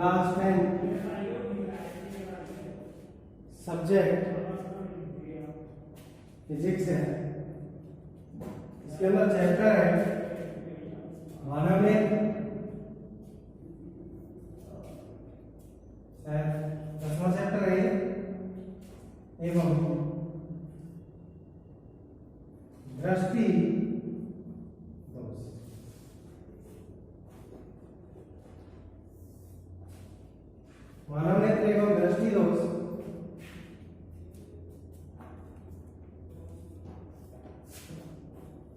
Last time subject physics है, इसके अंदर चैप्टर है मानव नेत्र, 10वां चैप्टर है एवं दृष्टि दोष। मानव नेत्र एवं दृष्टि दोष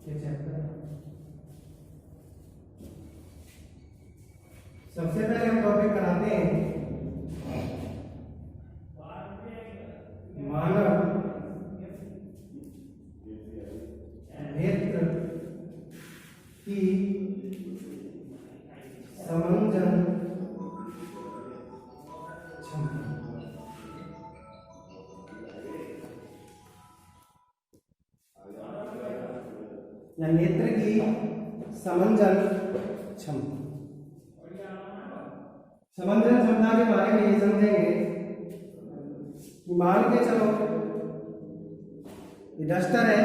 ये चैप्टर है। सबसे पहले हम टॉपिक कराते हैं मानव नेत्र की समंजन क्षमता। या नेत्र की समंजन क्षमता। समंजन क्षमता के बारे में ये समझेंगे कि मान के चलो ये डस्टर है,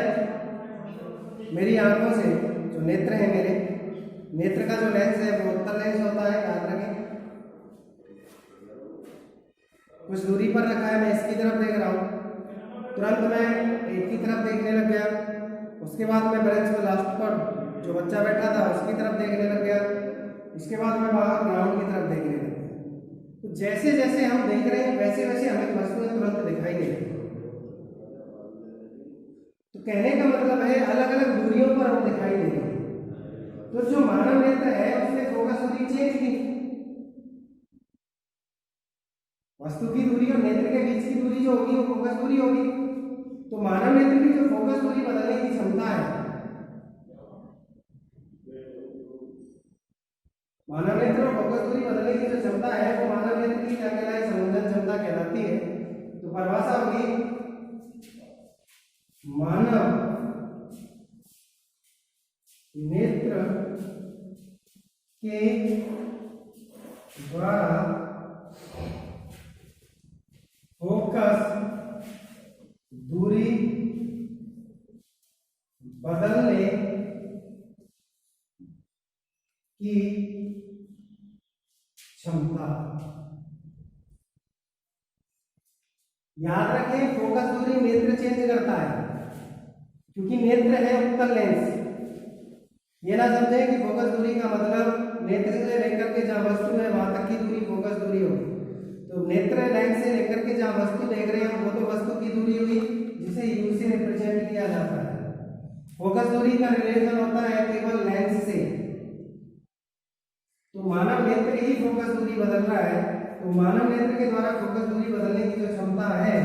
मेरी आंखों से जो नेत्र है, मेरे नेत्र का जो लेंस है वो उत्तल लेंस होता है, याद रखें। कुछ दूरी पर रखा है, मैं इसकी तरफ देख रहा हूँ, तुरंत मैं एक की तरफ देखने लग गया, उसके बाद मैं ब्रेंच में लास्ट पर जो बच्चा बैठा था उसकी तरफ देखने लग गया, इसके बाद मैं बाहर ग्राउंड की तरफ देखने लग गया। तो जैसे जैसे हम देख रहे हैं वैसे वैसे हमें वस्तुएं तुरंत दिखाई नहीं देती। तो कहने का मतलब है अलग अलग दूरियों पर हम दिखाई दे रहे हैं। तो जो मानव नेत्र है उसमें फोकस दूरी चेंज की, वस्तु की दूरी और नेत्र के बीच की दूरी जो होगी वो फोकस दूरी होगी। तो मानव नेत्र की जो फोकस दूरी बदलने की क्षमता है, मानव नेत्र और फोकस दूरी बदलने की जो क्षमता है वो मानव नेत्र की क्या कहलाई, समंजन क्षमता कहलाती है। तो परिभाषा होगी मानव नेत्र के द्वारा फोकस दूरी बदलने की क्षमता। याद रखें फोकस दूरी नेत्र चेंज करता है, क्योंकि नेत्र है उत्तल लेंस। ये ना समझे कि फोकस दूरी का मतलब नेत्र से लेकर के जहां वस्तु है वहां तक की दूरी फोकस दूरी होगी। तो नेत्र लेंस से लेकर के जहां वस्तु देख रहे हैं वो तो वस्तु की दूरी हुई, जिसे यू से रिप्रेजेंट किया जाता है। फोकस दूरी का रिलेशन होता है केवल लेंस से। तो मानव नेत्र ही फोकस दूरी बदल रहा है। तो मानव नेत्र के द्वारा फोकस दूरी बदलने की जो क्षमता है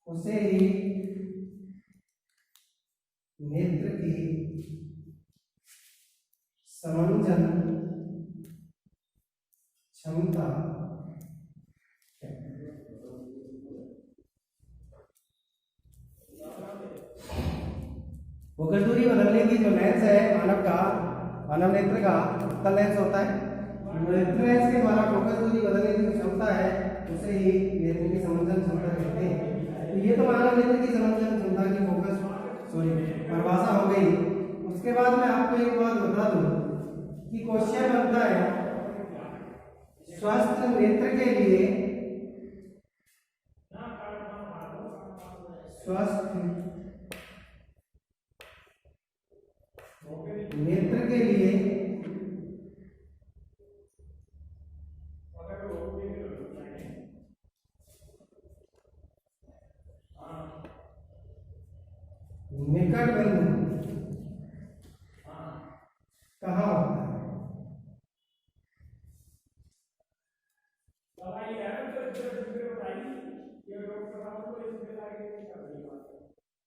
उसे ही नेत्र की समंजन क्षमता। फोकस दूरी बदलने की जो लेंस है मानव नेत्र का उत्तल लेंस होता है। नेत्र लेंस के द्वारा फोकस दूरी बदलने की जो क्षमता है उसे ही नेत्र की समंजन क्षमता कहते हैं। तो ये तो मानव नेत्र की समंजन क्षमता की परिभाषा हो गई। उसके बाद मैं आपको एक बात बता दूं कि क्वेश्चन बनता है स्वस्थ नेत्र के लिए, स्वस्थ नेत्र के लिए निकट बिंदु कहाँ होता है?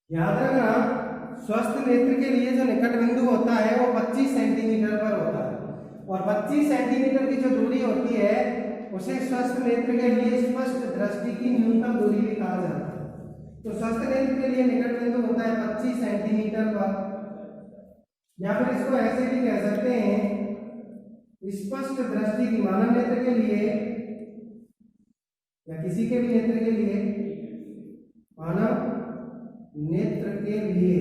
याद रखना स्वस्थ नेत्र के लिए जो निकट बिंदु होता है वो 25 सेंटीमीटर पर होता है, और 25 सेंटीमीटर की जो दूरी होती है उसे स्वस्थ नेत्र के लिए स्पष्ट दृष्टि की न्यूनतम दूरी भी कहा जाता है। तो स्वस्थ नेत्र के लिए निकट बिंदु होता है 25 सेंटीमीटर पर, या फिर इसको ऐसे भी कह सकते हैं स्पष्ट दृष्टि की, मानव नेत्र के लिए या किसी के भी नेत्र के लिए, मानव नेत्र के लिए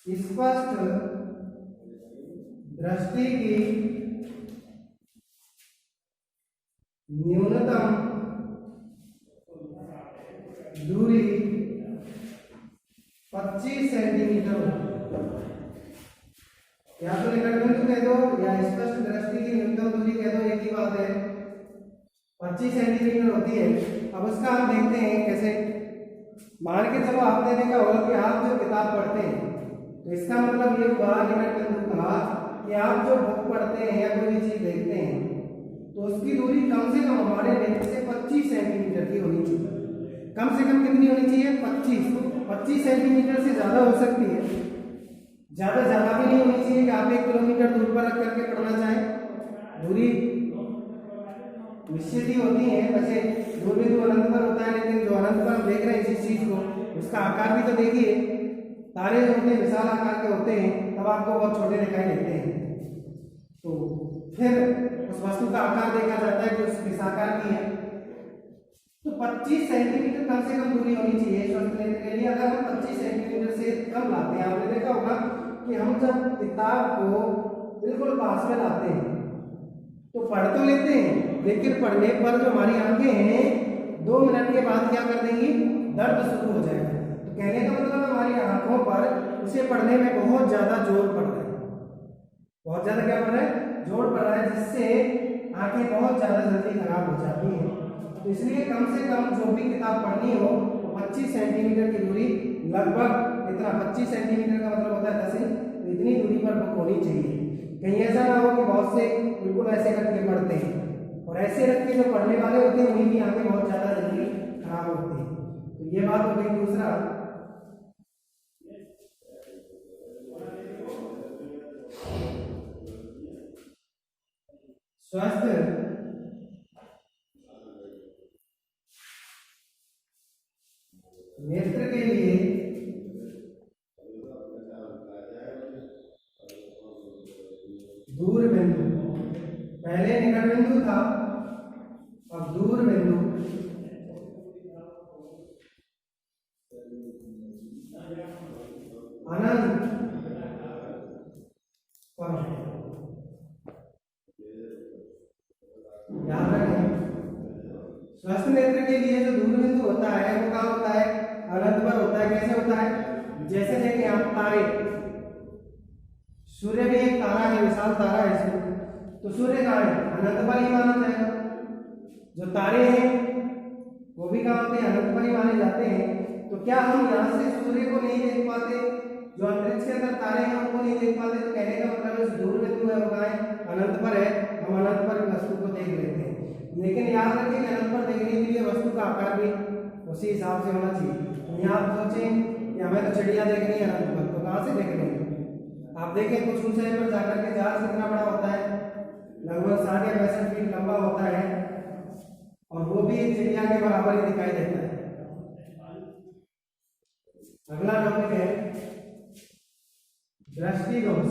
स्पष्ट दृष्टि की न्यूनतम दूरी 25 सेंटीमीटर हो। या तो निकट बिंदु कह दो या स्पष्ट दृष्टि की न्यूनतम दूरी कह दो, एक ही बात है, 25 सेंटीमीटर होती है। अब उसका हम देखते हैं कैसे। मान के चलो आपने देखा होगा कि आप जो किताब पढ़ते हैं, तो इसका मतलब ये हुआ निकट बिंदु कहा कि आप जो बुक पढ़ते हैं या कोई भी चीज देखते हैं तो उसकी दूरी कम से कम हमारे नेत्र से 25 सेंटीमीटर की होनी चाहिए। कम से कम कितनी होनी चाहिए? 25 सेंटीमीटर से ज्यादा हो सकती है, ज्यादा भी नहीं होनी चाहिए कि आप 1 किलोमीटर दूर पर रख करके पढ़ना चाहें। दूरी निश्चित ही होती है, वैसे दूर बिंदु अनंत पर होता है, लेकिन जो अनंत पर देख रहे हैं इस चीज को, उसका आकार भी तो देखिए। तारे जो होते हैं विशाल आकार के होते हैं, तब आपको बहुत छोटे दिखाई देते हैं। तो फिर उस वस्तु का आकार देखा जाता है कि उस किस आकार की है। तो 25 सेंटीमीटर कम से कम दूरी होनी चाहिए स्वस्थ नेत्र के लिए। अगर हम 25 सेंटीमीटर से कम लाते हैं, आपने देखा होगा कि हम जब किताब को बिल्कुल पास में लाते हैं तो पढ़ तो लेते हैं, लेकिन पढ़ने पर जो हमारी आंखें हैं 2 मिनट के बाद क्या कर देंगी? दर्द शुरू हो जाएगा। तो कहने का मतलब हमारी आंखों पर उसे पढ़ने में बहुत ज्यादा जोर पड़ रहा है, बहुत ज्यादा क्या पड़ रहा है? जोर पड़ रहा है, जिससे आंखें बहुत ज्यादा जल्दी खराब हो जाती हैं। तो इसलिए कम से कम जो भी किताब पढ़नी हो तो 25 सेंटीमीटर की दूरी, लगभग इतना 25 सेंटीमीटर का मतलब होता है 10 इंच, तो इतनी दूरी पर बुक होनी चाहिए। कहीं ऐसा ना हो कि बहुत से बिल्कुल ऐसे रख के पढ़ते हैं, और ऐसे रख के जो पढ़ने वाले होते हैं उन्हीं की आंखें बहुत ज्यादा जल्दी खराब होती हैं। तो ये बात हो गई। दूसरा, स्वस्थ नेत्र के लिए दूर बिंदु, पहले निकट बिंदु था, अब दूर बिंदु अनंत पर। याद रखें, स्वस्थ नेत्र के लिए जो दूर बिंदु होता है वो कहाँ होता है? अनंत पर होता है। कैसे होता है? जैसे देखें आप तारे, सूर्य भी एक तारा है, विशाल तारा है इसमें, तो सूर्य कहाँ है? अनंत पर ही माना जाएगा। जो तारे हैं वो भी कहाँ होते हैं? अनंत पर ही माने जाते हैं। तो क्या हम यहाँ से सूर्य को नहीं देख पाते? जो अंतरिक्ष के अंदर तारे हैं उनको नहीं देख पाते? तो कहने का मतलब इस दूर बिंदु है वो कहाँ है? अनंत पर है। हम अनंत पर वस्तु को देख लेते हैं, लेकिन याद रखिए कि अनंत पर देखने के लिए वस्तु का आकार भी उसी हिसाब से होना चाहिए। तो यहाँ आप सोचें कि हमें तो चिड़िया देखनी है अनंत पर, तो कहाँ से देख लेंगे? आप देखें कुछ ऊंचाई पर जाकर के जहाज कितना बड़ा होता है? लगभग 60 या 65 फीट लंबा होता है, और वो भी एक चिड़िया के बराबर ही दिखाई देता है। अगला टॉपिक है दृष्टि दोष।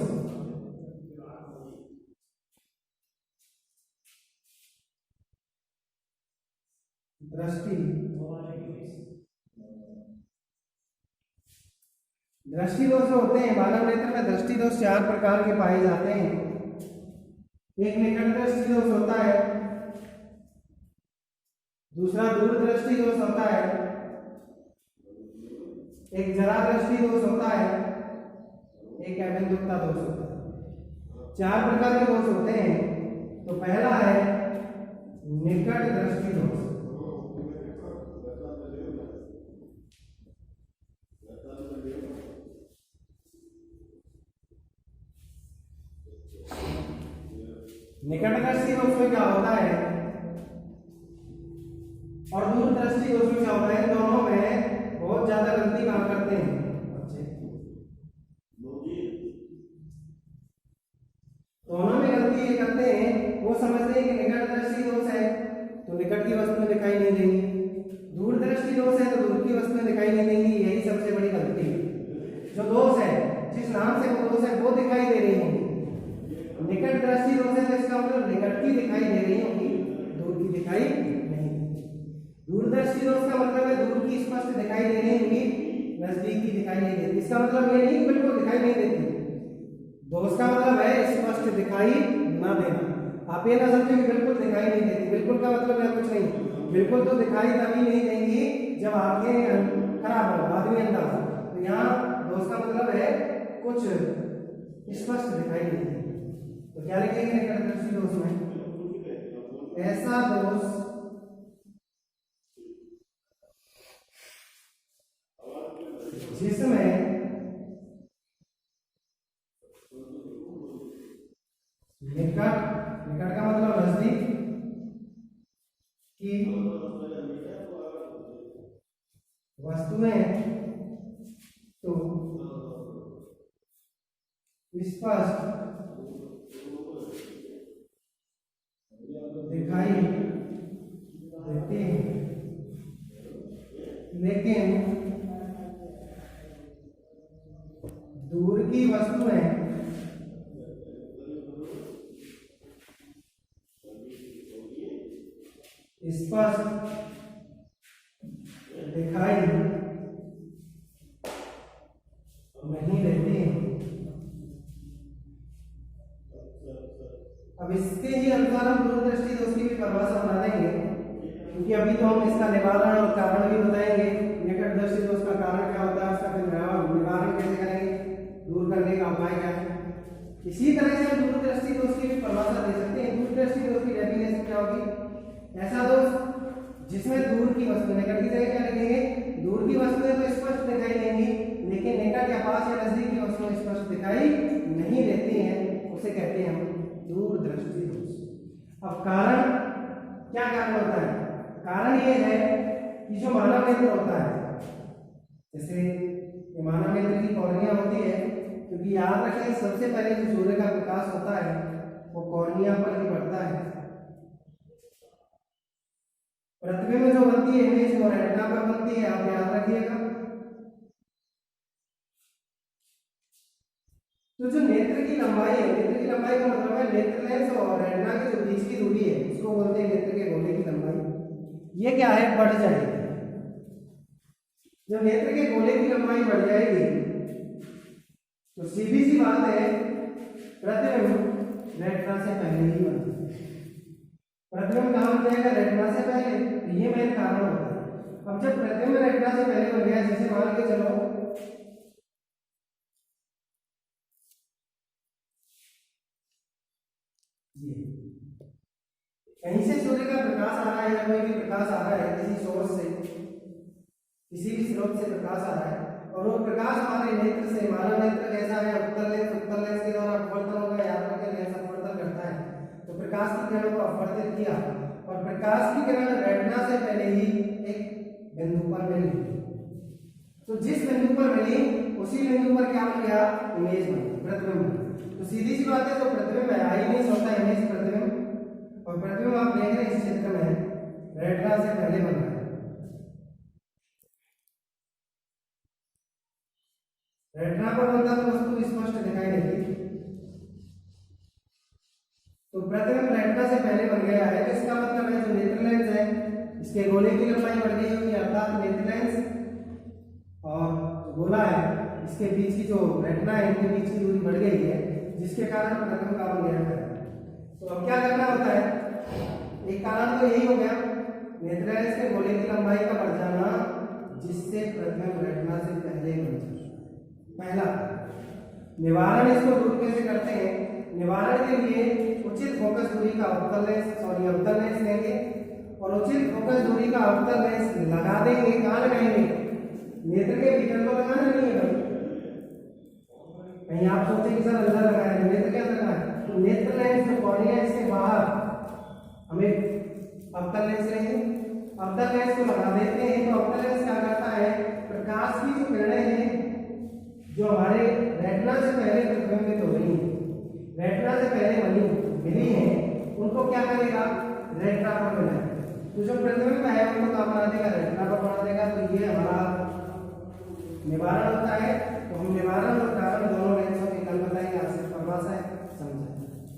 दृष्टि दोष जो होते हैं मानव नेत्र में, दृष्टि दोष 4 प्रकार के पाए जाते हैं। एक निकट दृष्टि दोष होता है, दूसरा दूर दृष्टि दोष होता है, एक जरा दृष्टि दोष होता है, एक अबिंदुकता दोष होता है। 4 प्रकार के दोष होते हैं। तो पहला है निकट दृष्टि दोष। निकट दृष्टि दोष में क्या होता है और दूर दृष्टि दोष में क्या होता है? दोनों में बहुत ज्यादा गलती काम करते हैं बच्चे। दोनों में गलती ये करते हैं, वो समझते हैं कि निकट दृष्टि दोष है तो निकट की वस्तुएं दिखाई नहीं देंगी, दूर दृष्टि दोष है तो दूर की वस्तुएं दिखाई नहीं देंगी। यही सबसे बड़ी गलती है। जो दोष है, जिस नाम से वो दोष है वो दिखाई दे रही होंगी, निकट दृष्टि दोष है तो इसका मतलब निकट की दिखाई दे रही होगी, दूर की दिखाई नहीं। दूरदर्शी दोष का मतलब है दूर की स्पष्ट दिखाई दे रही होगी, नजदीक की दिखाई नहीं देती। इसका मतलब ये नहीं बिल्कुल दिखाई नहीं देती, दोष का मतलब है स्पष्ट दिखाई ना देना। आप ये ना समझे कि बिल्कुल दिखाई नहीं देती, बिल्कुल का मतलब है कुछ नहीं, बिल्कुल तो दिखाई तभी नहीं देंगी जब आंखें खराब हो, आदमी अंधा हो। तो यहाँ दोष का मतलब है कुछ स्पष्ट दिखाई नहीं देती। तो क्या लिखेंगे निकटदर्शी दोष में? ऐसा दोष जिसमें निकट, निकट का मतलब नजदीक की वस्तुएं तो स्पष्ट दिखाई देती है, लेकिन दूर की वस्तुएं स्पष्ट दिखाई नहीं देती है। अब इसके ही अनुसार हम दूरदृष्टि दोष की भी परिभाषा बना देंगे, क्योंकि अभी तो हम इसका निवारण और कारण भी बताएंगे। निकटदर्शी दोष का कारण क्या होता है, उसका फिर निवारण कैसे करेंगे, दूर करने का उपाय क्या है। इसी तरह से हम दूरदृष्टि दोष की भी परिभाषा दे सकते हैं। दूरदृष्टि दोष की डेफिनेशन क्या होगी? ऐसा दोष जिसमें दूर की वस्तु, निकट की जगह क्या लिखेंगे? दूर की वस्तुएं तो स्पष्ट दिखाई देंगी, लेकिन निकट या पास या नजदीक की वस्तुएं स्पष्ट दिखाई नहीं देती हैं, उसे कहते हैं हम दूरदृष्टि दोष। अब कारण क्या कारण होता है? कारण ये है कि जो मानव नेत्र होता है, जैसे ये मानव नेत्र की कॉर्निया होती है, क्योंकि याद रखें सबसे पहले जो सूर्य का प्रकाश होता है वो कॉर्निया पर ही पड़ता है। पृथ्वी में जो बनती है इमेज वो रेटिना पर बनती है, आप याद रखिएगा। तो जो नेत्र की लंबाई है, नेत्र की लंबाई का मतलब है नेत्र लेंस और रेटिना के जो बीच की दूरी है, उसको बोलते हैं नेत्र के गोले की लंबाई। ये क्या है? बढ़ जाएगी। जब नेत्र के गोले की लंबाई बढ़ जाएगी तो सीधी सी बात है प्रतिबिंब रेटिना से पहले ही बनता है। प्रतिबिंब कहाँ बन जाएगा? रेटिना से पहले। तो ये मेन कारण होता है। अब जब प्रतिबिंब रेटिना से पहले बन गया, जैसे मान के चलो कहीं से सूर्य का प्रकाश आ रहा है या कोई भी प्रकाश आ रहा है, किसी सोर्स से, किसी भी स्रोत से प्रकाश आ रहा है, और वो प्रकाश हमारे नेत्र से, मानव नेत्र कैसा है? उत्तर लेंस, उत्तर लेंस के द्वारा अपवर्तन होगा, याद रखें लेंस अपवर्तन करता है, तो प्रकाश की किरणों को अपवर्तित किया और प्रकाश की किरण रेटिना से पहले ही एक बिंदु पर मिली। तो जिस बिंदु पर मिली उसी बिंदु पर क्या बन गया? इमेज बन गई, प्रतिबिंब। तो सीधी सी बात है, तो प्रतिबिंब है, आई इमेज होता है इमेज प्रतिबिंब, और प्रतिबिंब आप देख रहे हैं इस चित्र में रेटिना से पहले बन रहा है। रेटिना पर बनता तो वस्तु स्पष्ट दिखाई देती, तो प्रतिबिंब रेटिना से पहले बन गया है। तो इसका मतलब है जो नेत्र लेंस है इसके गोले की लंबाई बढ़ गई होगी, अर्थात नेत्र लेंस और गोला है इसके बीच की जो रेटिना है इनके बीच की दूरी बढ़ गई है, जिसके कारण प्रतिबिंब का बन गया है। तो अब क्या करना होता है? एक कारण तो यही हो गया नेत्र लेंस के गोले की लंबाई का बढ़ जाना, जिससे प्रतिबिंब रेटिना से पहले बन जाए। पहला निवारण, इसको दूर कैसे करते हैं? निवारण के लिए उचित फोकस दूरी का अवतल लेंस लेंगे और उचित फोकस दूरी का अवतल लेंस लगा देंगे। कहाँ लगाएंगे? नेत्र के भीतर तो लगाना नहीं है भाई, कहीं आप सोचे कि सर अंदर लगाया, नेत्र के अंदर लगाना। तो नेत्र लेंस जो कॉर्निया है इसके बाहर हमें अवतल लेंस लेंगे, अवतल लेंस को लगा देते हैं। तो अवतल लेंस क्या करता है? प्रकाश की जो किरणें हैं जो हमारे रेटिना से पहले प्रतिबिंबित हो रही है, रेटिना से पहले मिली है, उनको क्या करेगा? रेटिना पर मिलाएगा। तो जो प्रतिबिंब है उनको क्या बना देगा? रेटिना पर बना देगा। तो ये हमारा निवारण होता है। तो हम निवारण और कारण दोनों लेंसों की कल बताएंगे, आपसे परिभाषा है समझे।